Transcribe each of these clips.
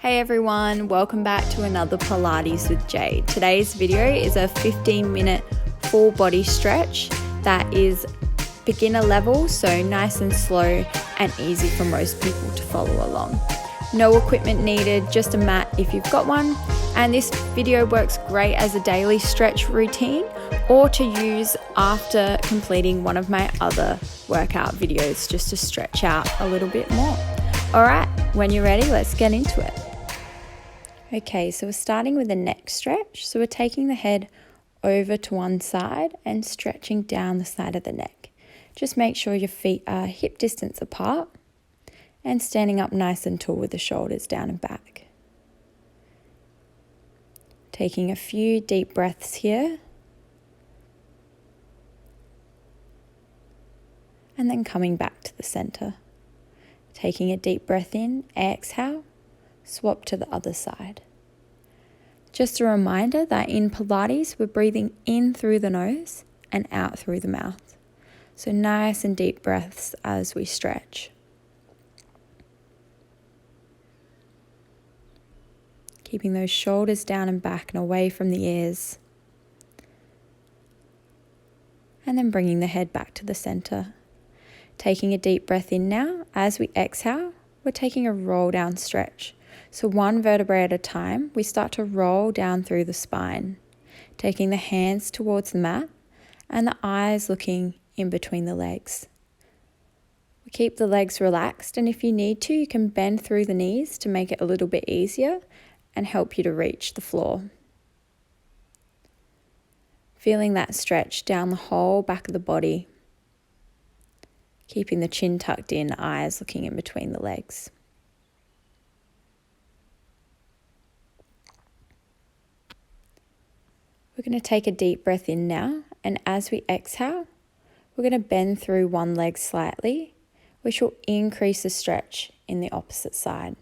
Hey everyone, welcome back to another Pilates with Jayde. Today's video is a 15-minute full body stretch that is beginner level, so nice and slow and easy for most people to follow along. No equipment needed, just a mat if you've got one. And this video works great as a daily stretch routine or to use after completing one of my other workout videos just to stretch out a little bit more. All right, when you're ready, let's get into it. Okay, so we're starting with a neck stretch. So we're taking the head over to one side and stretching down the side of the neck. Just make sure your feet are hip distance apart and standing up nice and tall with the shoulders down and back. Taking a few deep breaths here. And then coming back to the center. Taking a deep breath in, exhale. Swap to the other side. Just a reminder that in Pilates, we're breathing in through the nose and out through the mouth. So nice and deep breaths as we stretch. Keeping those shoulders down and back and away from the ears. And then bringing the head back to the center. Taking a deep breath in now. As we exhale, we're taking a roll down stretch. So one vertebrae at a time, we start to roll down through the spine, taking the hands towards the mat and the eyes looking in between the legs. We keep the legs relaxed, and if you need to, you can bend through the knees to make it a little bit easier and help you to reach the floor. Feeling that stretch down the whole back of the body, keeping the chin tucked in, eyes looking in between the legs. We're going to take a deep breath in now, and as we exhale, we're going to bend through one leg slightly, which will increase the stretch in the opposite side.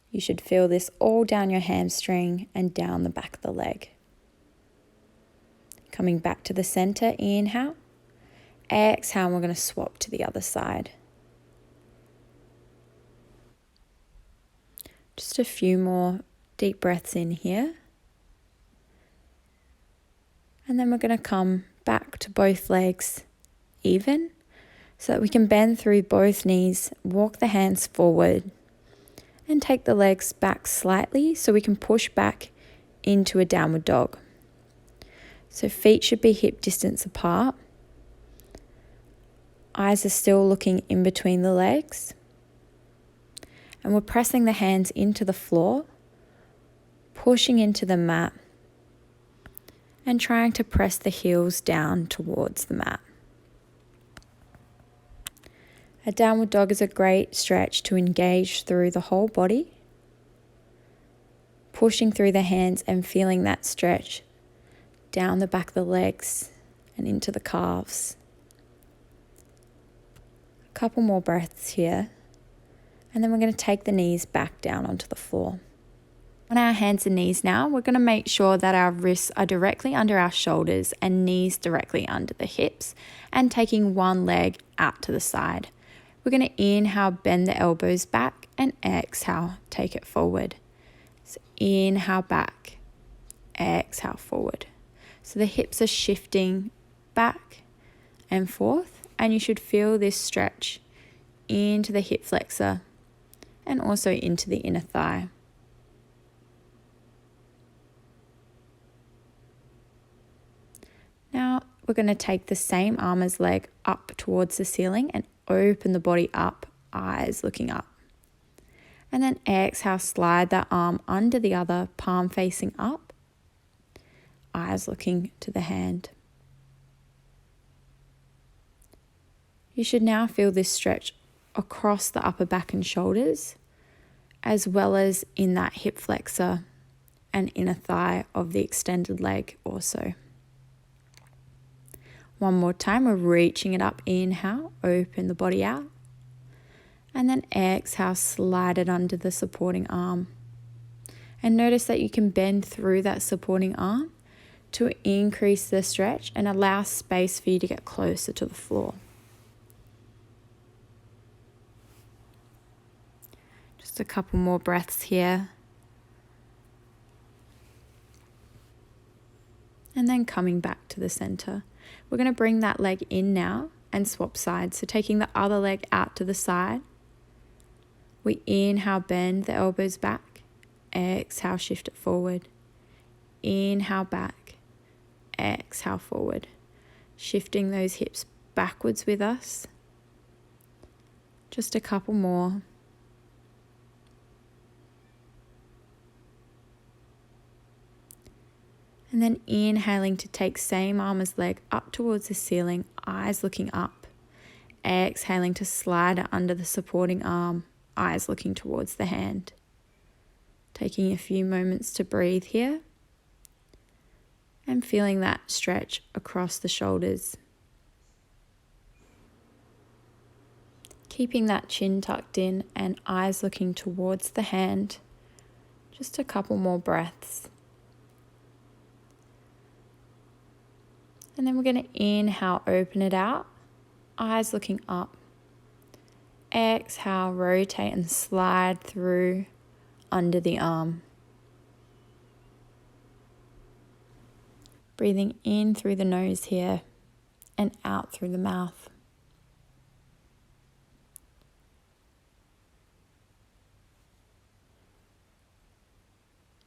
You should feel this all down your hamstring and down the back of the leg. Coming back to the center, inhale. Exhale, and we're going to swap to the other side. Just a few more deep breaths in here. And then we're going to come back to both legs even so that we can bend through both knees, walk the hands forward and take the legs back slightly so we can push back into a downward dog. So feet should be hip distance apart. Eyes are still looking in between the legs. And we're pressing the hands into the floor, pushing into the mat, and trying to press the heels down towards the mat. A downward dog is a great stretch to engage through the whole body, pushing through the hands and feeling that stretch down the back of the legs and into the calves. A couple more breaths here, and then we're going to take the knees back down onto the floor. On our hands and knees now, we're going to make sure that our wrists are directly under our shoulders and knees directly under the hips, and taking one leg out to the side. We're going to inhale, bend the elbows back, and exhale, take it forward. So inhale back, exhale forward. So the hips are shifting back and forth, and you should feel this stretch into the hip flexor and also into the inner thigh. Now we're going to take the same arm as leg up towards the ceiling and open the body up, eyes looking up. And then exhale, slide that arm under the other, palm facing up, eyes looking to the hand. You should now feel this stretch across the upper back and shoulders, as well as in that hip flexor and inner thigh of the extended leg also. One more time, we're reaching it up, inhale, open the body out. And then exhale, slide it under the supporting arm. And notice that you can bend through that supporting arm to increase the stretch and allow space for you to get closer to the floor. Just a couple more breaths here. And then coming back to the center. We're going to bring that leg in now and swap sides. So taking the other leg out to the side. We inhale, bend the elbows back. Exhale, shift it forward. Inhale back. Exhale forward. Shifting those hips backwards with us. Just a couple more. And then inhaling to take same arm as leg up towards the ceiling, eyes looking up. Exhaling to slide it under the supporting arm, eyes looking towards the hand. Taking a few moments to breathe here. And feeling that stretch across the shoulders. Keeping that chin tucked in and eyes looking towards the hand. Just a couple more breaths. And then we're going to inhale, open it out, eyes looking up. Exhale, rotate and slide through under the arm. Breathing in through the nose here and out through the mouth.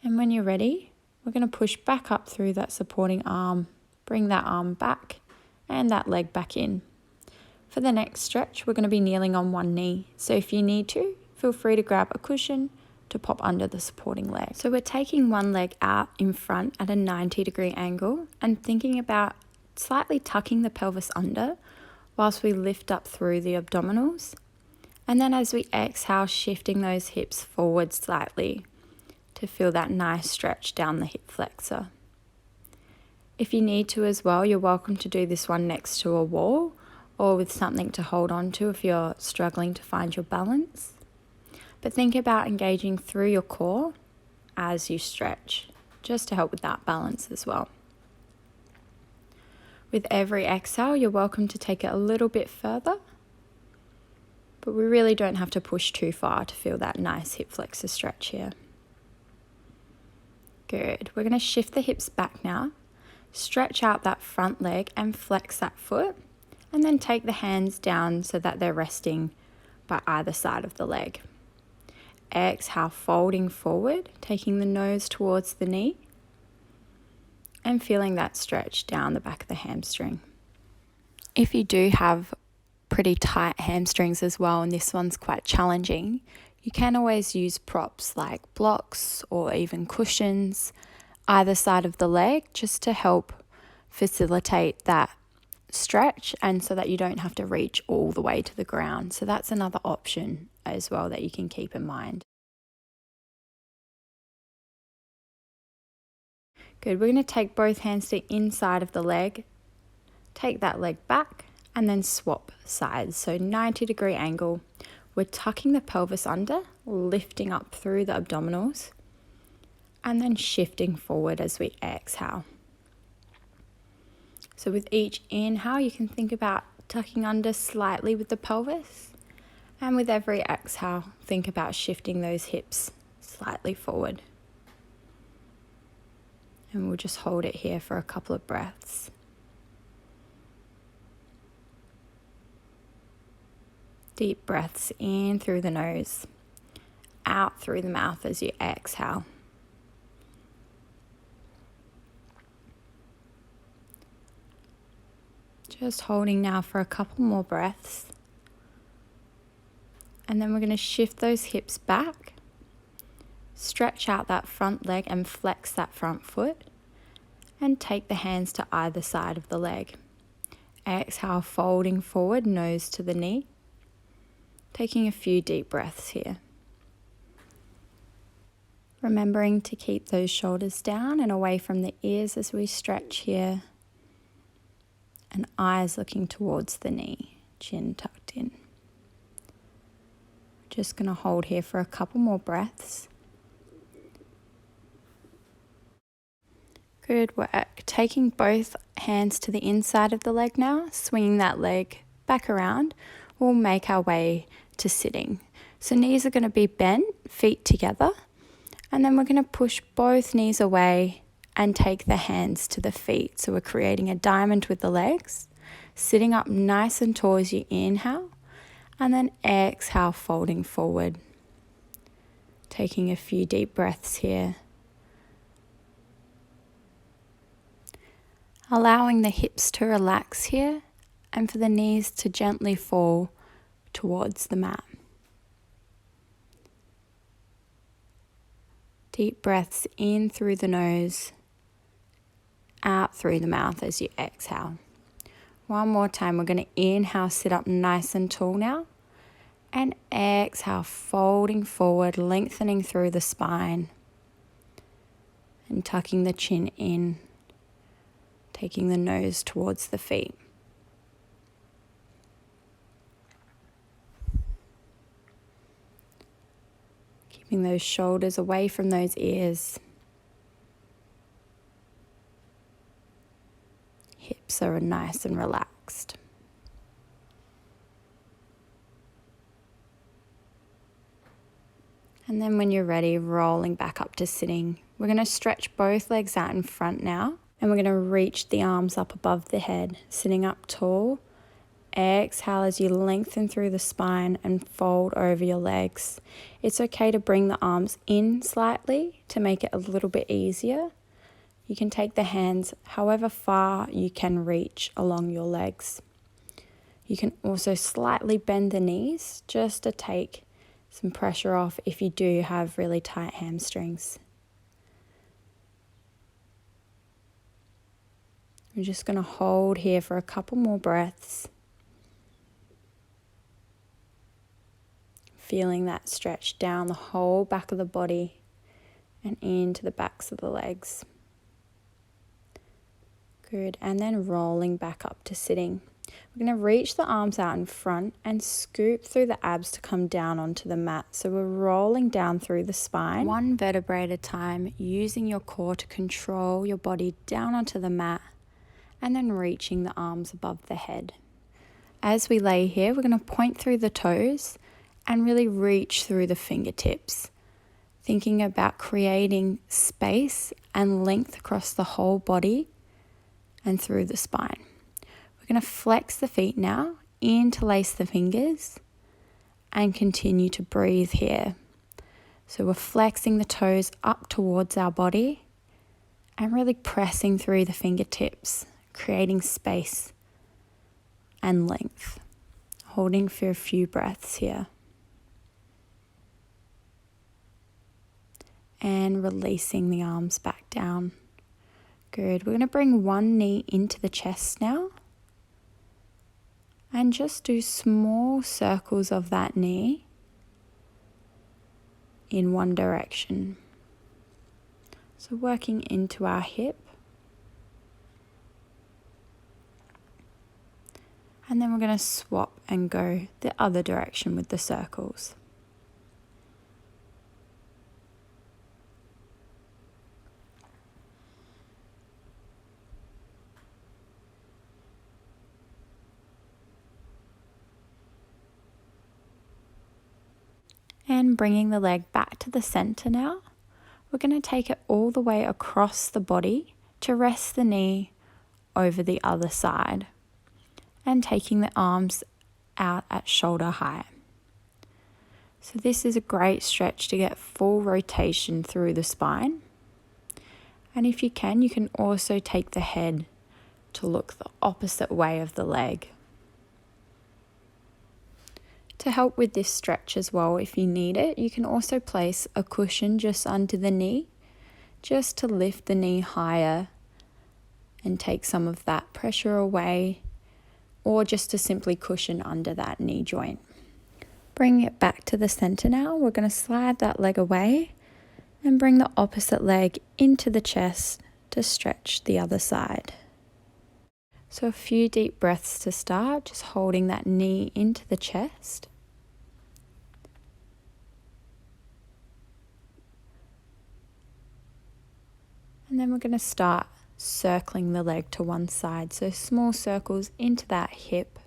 And when you're ready, we're going to push back up through that supporting arm. Bring that arm back and that leg back in. For the next stretch, we're going to be kneeling on one knee. So if you need to, feel free to grab a cushion to pop under the supporting leg. So we're taking one leg out in front at a 90-degree angle and thinking about slightly tucking the pelvis under whilst we lift up through the abdominals. And then as we exhale, shifting those hips forward slightly to feel that nice stretch down the hip flexor. If you need to as well, you're welcome to do this one next to a wall or with something to hold on to if you're struggling to find your balance. But think about engaging through your core as you stretch, just to help with that balance as well. With every exhale, you're welcome to take it a little bit further, but we really don't have to push too far to feel that nice hip flexor stretch here. Good. We're going to shift the hips back now. Stretch out that front leg and flex that foot, and then take the hands down so that they're resting by either side of the leg. Exhale, folding forward, taking the nose towards the knee, and feeling that stretch down the back of the hamstring. If you do have pretty tight hamstrings as well, and this one's quite challenging, you can always use props like blocks or even cushions either side of the leg just to help facilitate that stretch and so that you don't have to reach all the way to the ground. So that's another option as well that you can keep in mind. Good, we're going to take both hands to inside of the leg, take that leg back and then swap sides. So 90-degree angle, we're tucking the pelvis under, lifting up through the abdominals, and then shifting forward as we exhale. So with each inhale, you can think about tucking under slightly with the pelvis. And with every exhale, think about shifting those hips slightly forward. And we'll just hold it here for a couple of breaths. Deep breaths in through the nose, out through the mouth as you exhale. Just holding now for a couple more breaths. And then we're going to shift those hips back. Stretch out that front leg and flex that front foot. And take the hands to either side of the leg. Exhale, folding forward, nose to the knee. Taking a few deep breaths here. Remembering to keep those shoulders down and away from the ears as we stretch here. And eyes looking towards the knee, chin tucked in. Just going to hold here for a couple more breaths. Good work. Taking both hands to the inside of the leg now, swinging that leg back around. We'll make our way to sitting. So knees are going to be bent, feet together, and then we're going to push both knees away and take the hands to the feet. So we're creating a diamond with the legs, sitting up nice and tall as you inhale, and then exhale, folding forward. Taking a few deep breaths here. Allowing the hips to relax here and for the knees to gently fall towards the mat. Deep breaths in through the nose, out through the mouth as you exhale. One more time, we're going to inhale, sit up nice and tall now. And exhale, folding forward, lengthening through the spine. And tucking the chin in, taking the nose towards the feet. Keeping those shoulders away from those ears. Hips are nice and relaxed. And then when you're ready, rolling back up to sitting. We're going to stretch both legs out in front now. And we're going to reach the arms up above the head, sitting up tall. Exhale as you lengthen through the spine and fold over your legs. It's okay to bring the arms in slightly to make it a little bit easier. You can take the hands however far you can reach along your legs. You can also slightly bend the knees just to take some pressure off if you do have really tight hamstrings. I'm just going to hold here for a couple more breaths. Feeling that stretch down the whole back of the body and into the backs of the legs. Good, and then rolling back up to sitting. We're going to reach the arms out in front and scoop through the abs to come down onto the mat. So we're rolling down through the spine, one vertebrae at a time, using your core to control your body down onto the mat, and then reaching the arms above the head. As we lay here, we're going to point through the toes and really reach through the fingertips, thinking about creating space and length across the whole body and through the spine. We're going to flex the feet now, interlace the fingers, and continue to breathe here. So we're flexing the toes up towards our body and really pressing through the fingertips, creating space and length. Holding for a few breaths here. And releasing the arms back down. Good. We're going to bring one knee into the chest now. And just do small circles of that knee in one direction. So working into our hip. And then we're going to swap and go the other direction with the circles. And bringing the leg back to the center now. We're going to take it all the way across the body to rest the knee over the other side. And taking the arms out at shoulder height. So this is a great stretch to get full rotation through the spine. And if you can also take the head to look the opposite way of the leg. To help with this stretch as well, if you need it, you can also place a cushion just under the knee, just to lift the knee higher and take some of that pressure away, or just to simply cushion under that knee joint. Bring it back to the center now. We're going to slide that leg away and bring the opposite leg into the chest to stretch the other side. So a few deep breaths to start, just holding that knee into the chest. And then we're going to start circling the leg to one side. So small circles into that hip.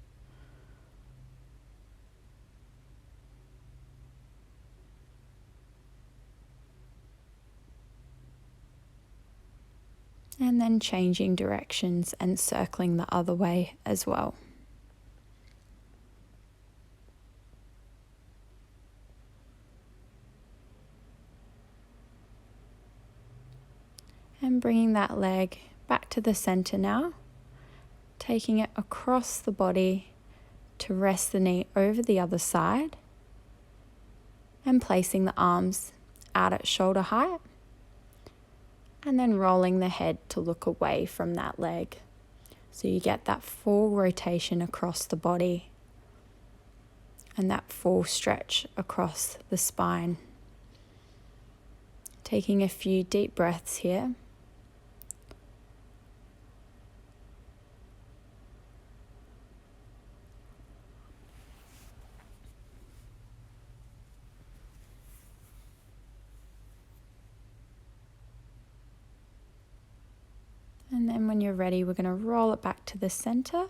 And then changing directions and circling the other way as well. And bringing that leg back to the center now, taking it across the body to rest the knee over the other side, and placing the arms out at shoulder height, and then rolling the head to look away from that leg. So you get that full rotation across the body and that full stretch across the spine. Taking a few deep breaths here. And then when you're ready, we're going to roll it back to the center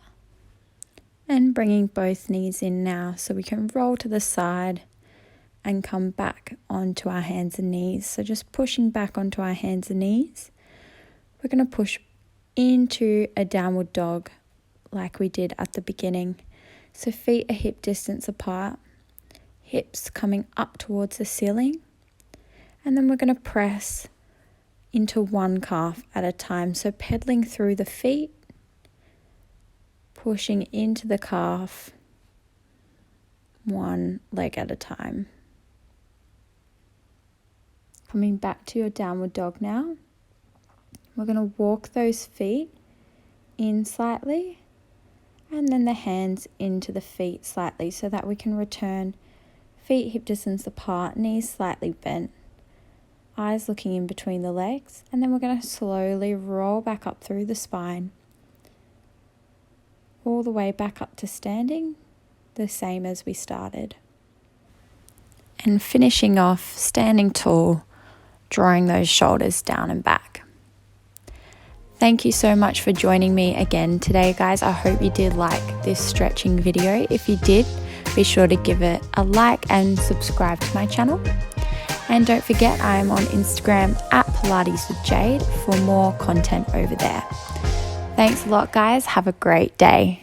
and bringing both knees in now so we can roll to the side and come back onto our hands and knees. So just pushing back onto our hands and knees. We're going to push into a downward dog like we did at the beginning. So feet are hip distance apart, hips coming up towards the ceiling. And then we're going to press into one calf at a time. So pedaling through the feet, pushing into the calf, one leg at a time. Coming back to your downward dog now. We're going to walk those feet in slightly and then the hands into the feet slightly so that we can return feet hip distance apart, knees slightly bent. Eyes looking in between the legs, and then we're going to slowly roll back up through the spine, all the way back up to standing, the same as we started. And finishing off standing tall, drawing those shoulders down and back. Thank you so much for joining me again today, guys. I hope you did like this stretching video. If you did, be sure to give it a like and subscribe to my channel. And don't forget, I am on Instagram at Pilates with Jayde for more content over there. Thanks a lot, guys. Have a great day.